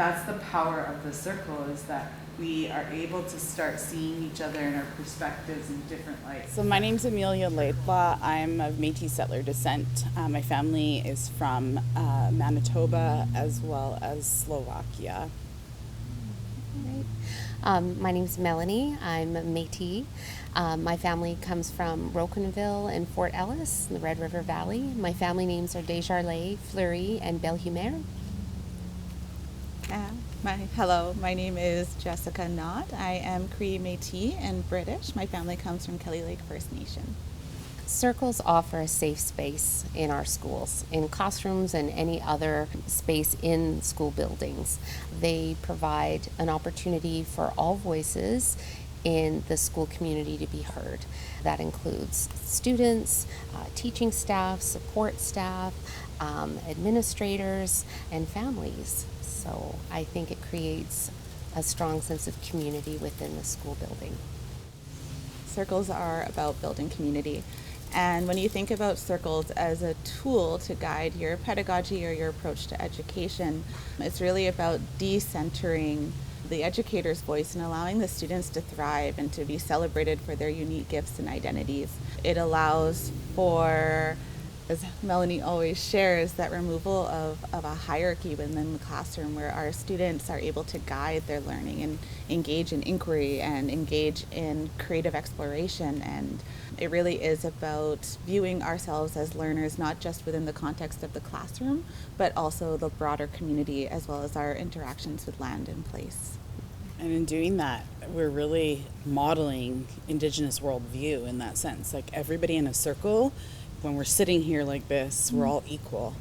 That's the power of the circle, is that we are able to start seeing each other and our perspectives in different lights. So my name's Amelia Laidlaw. I'm of Métis settler descent. My family is from Manitoba as well as Slovakia. Right. My name's Melanie. I'm a Métis. My family comes from Rocanville and Fort Ellis in the Red River Valley. My family names are Desjardins, Fleury, and Belhumeur. Hello, my name is Jessica Knott. I am Cree Métis and British. My family comes from Kelly Lake First Nation. Circles offer a safe space in our schools, in classrooms and any other space in school buildings. They provide an opportunity for all voices in the school community to be heard. That includes students, teaching staff, support staff, administrators, and families. So I think it creates a strong sense of community within the school building. Circles are about building community. And when you think about circles as a tool to guide your pedagogy or your approach to education, it's really about decentering the educator's voice and allowing the students to thrive and to be celebrated for their unique gifts and identities. It allows for, as Melanie always shares, that removal of a hierarchy within the classroom where our students are able to guide their learning and engage in inquiry and engage in creative exploration. And it really is about viewing ourselves as learners, not just within the context of the classroom, but also the broader community as well as our interactions with land and place. And in doing that, we're really modeling Indigenous worldview in that sense. Like everybody in a circle, when we're sitting here like this, we're all equal.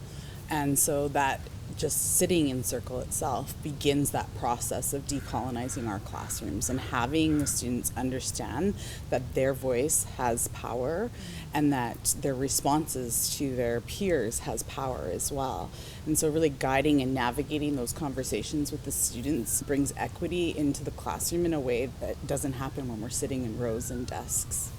And so that just sitting in circle itself begins that process of decolonizing our classrooms and having the students understand that their voice has power and that their responses to their peers has power as well. And so really guiding and navigating those conversations with the students brings equity into the classroom in a way that doesn't happen when we're sitting in rows and desks.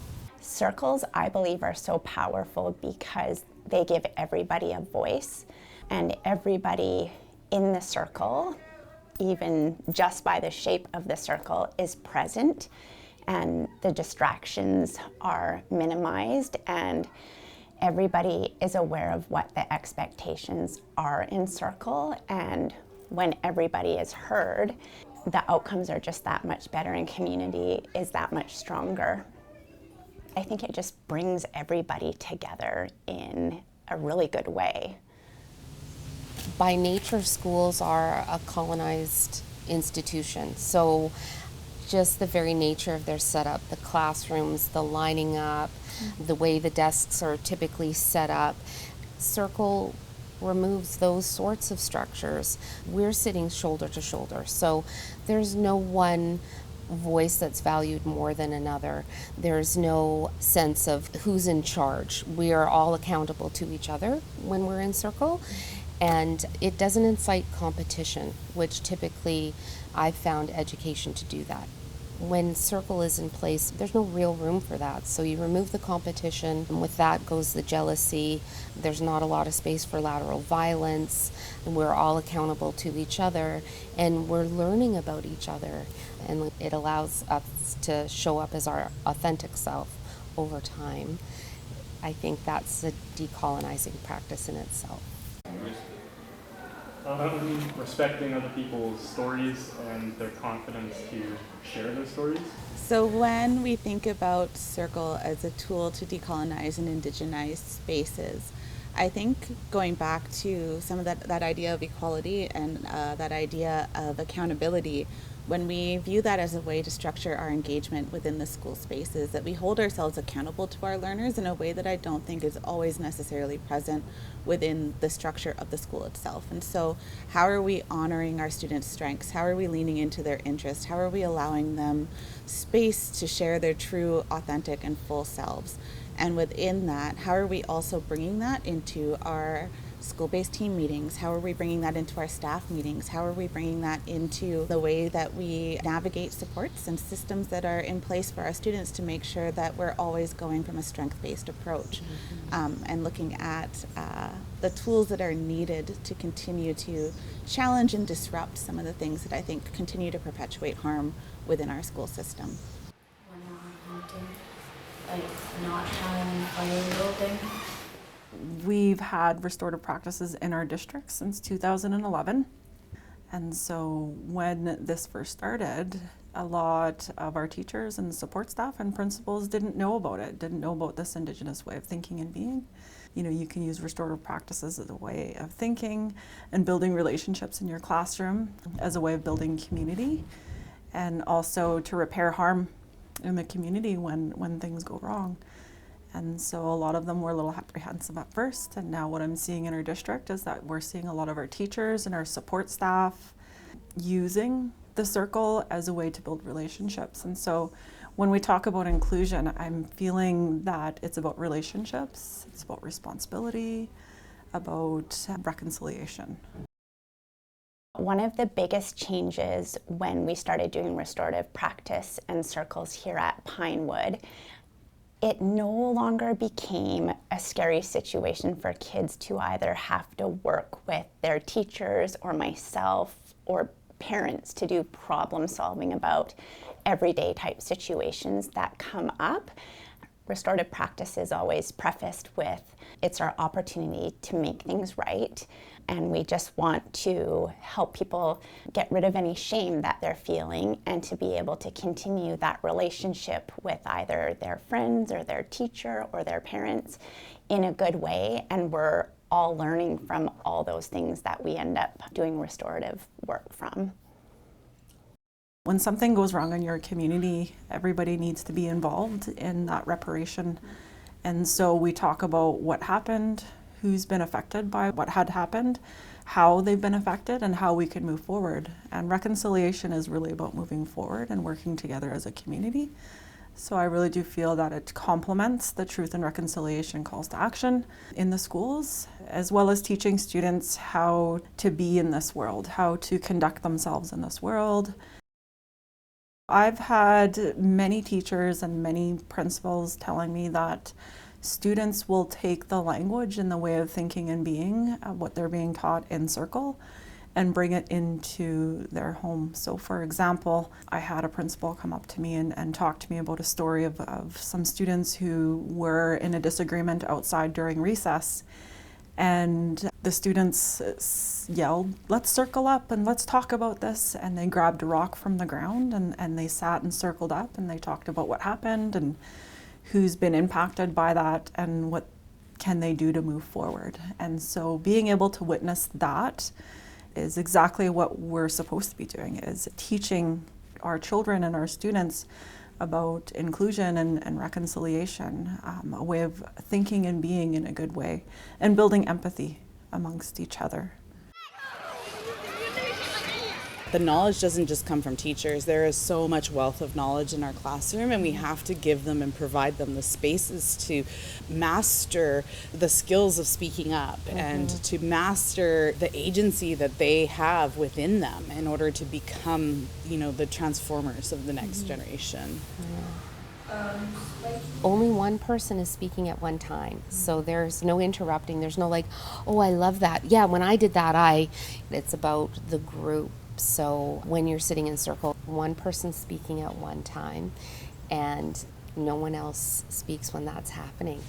Circles, I believe, are so powerful because they give everybody a voice, and everybody in the circle, even just by the shape of the circle, is present, and the distractions are minimized, and everybody is aware of what the expectations are in circle, and when everybody is heard, the outcomes are just that much better and community is that much stronger. I think it just brings everybody together in a really good way. By nature, schools are a colonized institution. So just the very nature of their setup, the classrooms, the lining up, the way the desks are typically set up, Circle removes those sorts of structures. We're sitting shoulder to shoulder. So there's no one voice that's valued more than another. There's no sense of who's in charge. We are all accountable to each other when we're in Circle, and it doesn't incite competition, which typically I've found education to do that. When Circle is in place, there's no real room for that. So you remove the competition, and with that goes the jealousy. There's not a lot of space for lateral violence, and we're all accountable to each other, and we're learning about each other, and it allows us to show up as our authentic self over time. I think that's a decolonizing practice in itself. Respecting other people's stories and their confidence to share their stories. So when we think about Circle as a tool to decolonize and indigenize spaces, I think going back to some of that idea of equality and that idea of accountability, when we view that as a way to structure our engagement within the school spaces, that we hold ourselves accountable to our learners in a way that I don't think is always necessarily present within the structure of the school itself. And so how are we honoring our students' strengths? How are we leaning into their interests? How are we allowing them space to share their true, authentic, and full selves? And within that, how are we also bringing that into our school-based team meetings? How are we bringing that into our staff meetings? How are we bringing that into the way that we navigate supports and systems that are in place for our students to make sure that we're always going from a strength-based approach and looking at the tools that are needed to continue to challenge and disrupt some of the things that I think continue to perpetuate harm within our school system. Like not having fire building. We've had restorative practices in our district since 2011. And so when this first started, a lot of our teachers and support staff and principals didn't know about it, didn't know about this Indigenous way of thinking and being. You know, you can use restorative practices as a way of thinking and building relationships in your classroom, as a way of building community, and also to repair harm in the community when things go wrong. And so a lot of them were a little apprehensive at first, and now what I'm seeing in our district is that we're seeing a lot of our teachers and our support staff using the circle as a way to build relationships. And so when we talk about inclusion, I'm feeling that it's about relationships, it's about responsibility, about reconciliation. One of the biggest changes when we started doing restorative practice and circles here at Pinewood, it no longer became a scary situation for kids to either have to work with their teachers or myself or parents to do problem solving about everyday type situations that come up. Restorative practice is always prefaced with, it's our opportunity to make things right. And we just want to help people get rid of any shame that they're feeling and to be able to continue that relationship with either their friends or their teacher or their parents in a good way. And we're all learning from all those things that we end up doing restorative work from. When something goes wrong in your community, everybody needs to be involved in that reparation. And so we talk about what happened, who's been affected by what had happened, how they've been affected, and how we can move forward. And reconciliation is really about moving forward and working together as a community. So I really do feel that it complements the truth and reconciliation calls to action in the schools, as well as teaching students how to be in this world, how to conduct themselves in this world. I've had many teachers and many principals telling me that students will take the language and the way of thinking and being, what they're being taught in Circle, and bring it into their home. So for example, I had a principal come up to me and talk to me about a story of some students who were in a disagreement outside during recess. And the students yelled, "Let's circle up and let's talk about this." And they grabbed a rock from the ground and they sat and circled up and they talked about what happened and who's been impacted by that and what can they do to move forward. And so being able to witness that is exactly what we're supposed to be doing, is teaching our children and our students about inclusion and reconciliation, a way of thinking and being in a good way, and building empathy amongst each other. The knowledge doesn't just come from teachers. There is so much wealth of knowledge in our classroom, and we have to give them and provide them the spaces to master the skills of speaking up and to master the agency that they have within them in order to become, the transformers of the next generation. Only one person is speaking at one time, so there's no interrupting. There's no like, oh, I love that. Yeah, when I did that, it's about the group. So when you're sitting in circle, one person speaking at one time and no one else speaks when that's happening.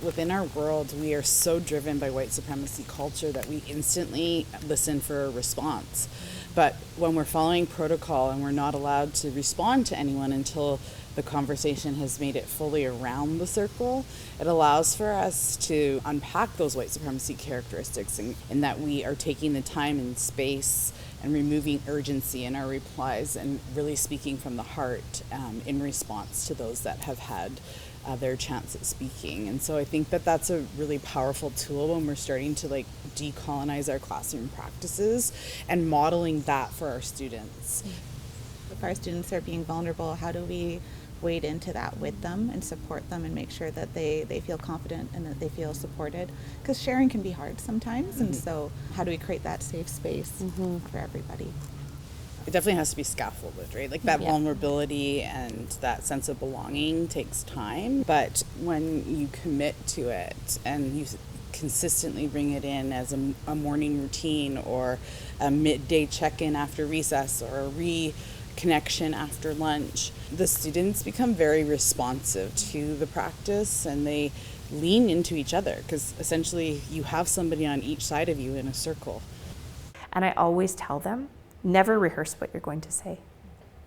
Within our world, we are so driven by white supremacy culture that we instantly listen for a response. But when we're following protocol and we're not allowed to respond to anyone until the conversation has made it fully around the circle, it allows for us to unpack those white supremacy characteristics in that we are taking the time and space and removing urgency in our replies and really speaking from the heart in response to those that have had their chance at speaking. And so I think that that's a really powerful tool when we're starting to decolonize our classroom practices and modeling that for our students. If our students are being vulnerable, how do we wade into that with them and support them and make sure that they feel confident and that they feel supported. Because sharing can be hard sometimes, and so how do we create that safe space for everybody? It definitely has to be scaffolded, right? Like that Yeah. vulnerability and that sense of belonging takes time. But when you commit to it and you consistently bring it in as a morning routine or a midday check-in after recess or a reconnection after lunch, the students become very responsive to the practice and they lean into each other because essentially you have somebody on each side of you in a circle. And I always tell them, never rehearse what you're going to say.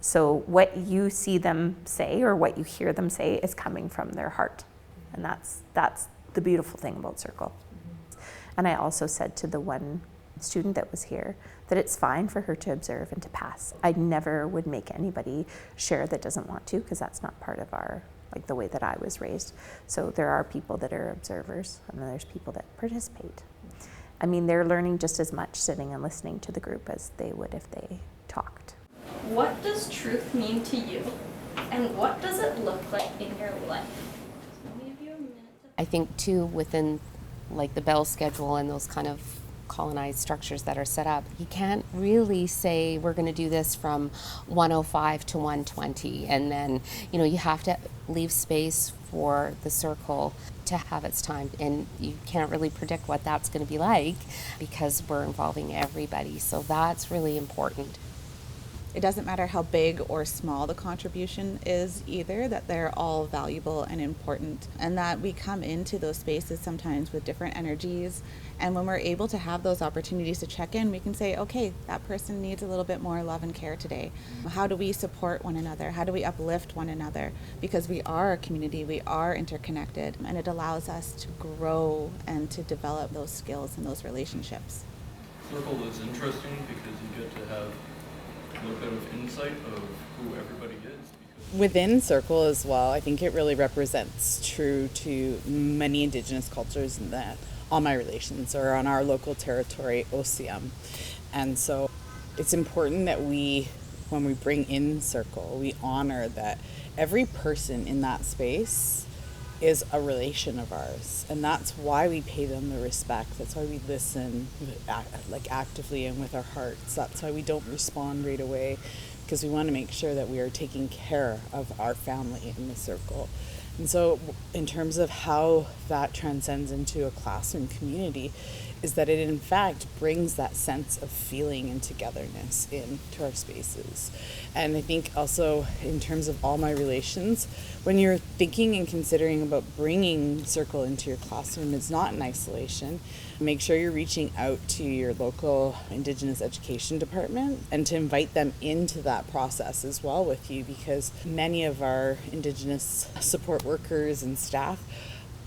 So what you see them say or what you hear them say is coming from their heart. And that's the beautiful thing about Circle. And I also said to the one student that was here that it's fine for her to observe and to pass. I never would make anybody share that doesn't want to, because that's not part of our, like the way that I was raised. So there are people that are observers and then there's people that participate. I mean, they're learning just as much sitting and listening to the group as they would if they talked. What does truth mean to you? And what does it look like in your life? I'll give you a minute to I think too, within like the bell schedule and those kind of colonized structures that are set up, you can't really say we're going to do this from 105 to 120, and then you have to leave space for the circle to have its time, and you can't really predict what that's going to be like because we're involving everybody, so that's really important. It doesn't matter how big or small the contribution is either, that they're all valuable and important, and that we come into those spaces sometimes with different energies. And when we're able to have those opportunities to check in, we can say, okay, that person needs a little bit more love and care today. How do we support one another? How do we uplift one another? Because we are a community, we are interconnected, and it allows us to grow and to develop those skills and those relationships. Circle is interesting because you get to have a little bit of insight of who everybody is. Within Circle as well, I think it really represents true to many Indigenous cultures in that all my relations are on our local territory, OCM. And so it's important that when we bring in Circle, we honor that every person in that space is a relation of ours, and that's why we pay them the respect. That's why we listen actively and with our hearts. That's why we don't respond right away, because we want to make sure that we are taking care of our family in the circle. And so in terms of how that transcends into a classroom community is that it in fact brings that sense of feeling and togetherness into our spaces. And I think also in terms of all my relations, when you're thinking and considering about bringing Circle into your classroom, it's not in isolation. Make sure you're reaching out to your local Indigenous education department and to invite them into that process as well with you, because many of our Indigenous support workers and staff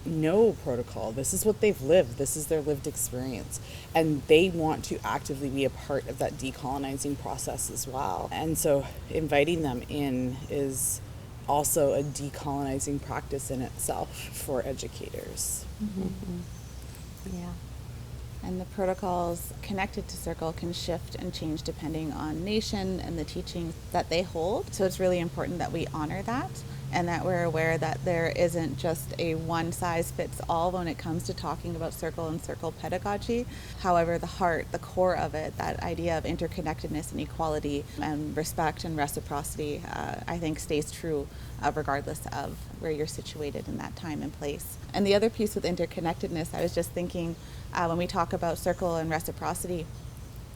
know protocol. This is what they've lived. This is their lived experience. And they want to actively be a part of that decolonizing process as well. And so inviting them in is also a decolonizing practice in itself for educators. Mm-hmm. Yeah. And the protocols connected to Circle can shift and change depending on nation and the teachings that they hold. So it's really important that we honor that and that we're aware that there isn't just a one-size-fits-all when it comes to talking about Circle and Circle pedagogy. However, the heart, the core of it, that idea of interconnectedness and equality and respect and reciprocity, I think stays true regardless of where you're situated in that time and place. And the other piece with interconnectedness, I was just thinking when we talk about Circle and reciprocity,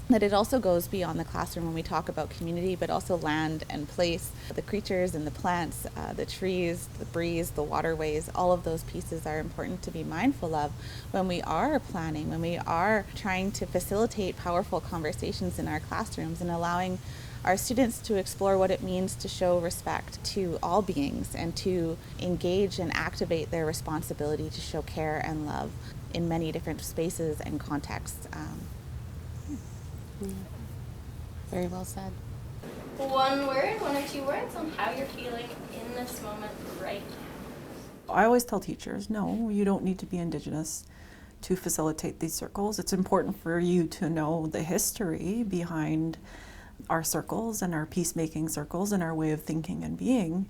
that it also goes beyond the classroom when we talk about community, but also land and place, the creatures and the plants, the trees, the breeze, the waterways, all of those pieces are important to be mindful of when we are planning, when we are trying to facilitate powerful conversations in our classrooms and allowing our students to explore what it means to show respect to all beings and to engage and activate their responsibility to show care and love in many different spaces and contexts. Yeah. Very well said. one word, 1 or 2 words on how you're feeling in this moment right now. I always tell teachers, no, you don't need to be Indigenous to facilitate these circles. It's important for you to know the history behind our circles and our peacemaking circles and our way of thinking and being.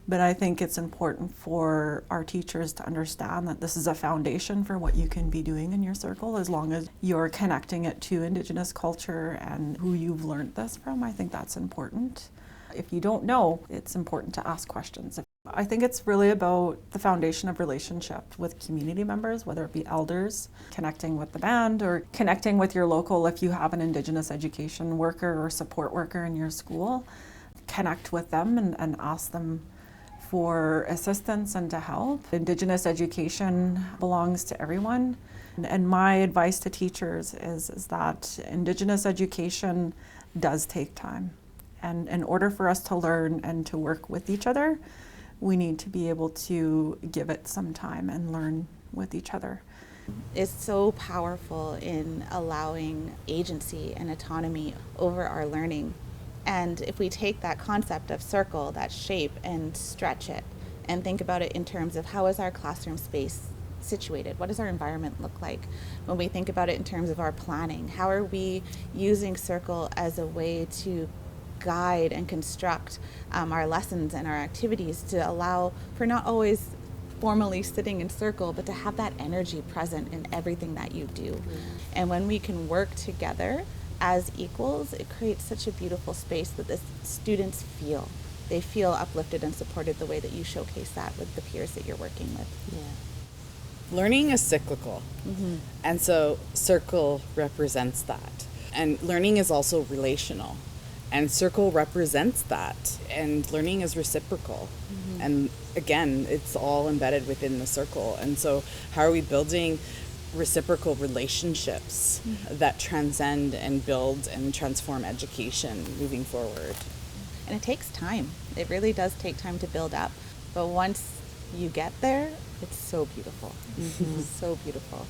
But I think it's important for our teachers to understand that this is a foundation for what you can be doing in your circle, as long as you're connecting it to Indigenous culture and who you've learned this from. I think that's important. If you don't know, it's important to ask questions. I think it's really about the foundation of relationship with community members, whether it be elders, connecting with the band, or connecting with your local, if you have an Indigenous education worker or support worker in your school. Connect with them and ask them for assistance and to help. Indigenous education belongs to everyone. And my advice to teachers is that Indigenous education does take time. And in order for us to learn and to work with each other, we need to be able to give it some time and learn with each other. Is so powerful in allowing agency and autonomy over our learning. And if we take that concept of circle, that shape, and stretch it and think about it in terms of how is our classroom space situated? What does our environment look like? When we think about it in terms of our planning, how are we using circle as a way to guide and construct our lessons and our activities to allow for not always formally sitting in circle, but to have that energy present in everything that you do. And when we can work together as equals, it creates such a beautiful space that the students feel. They feel uplifted and supported the way that you showcase that with the peers that you're working with. Yeah. Learning is cyclical. And so circle represents that. And learning is also relational. And circle represents that. And learning is reciprocal. And again, it's all embedded within the circle. And so how are we building reciprocal relationships that transcend and build and transform education moving forward? And it takes time. It really does take time to build up. But once you get there, it's so beautiful. So beautiful.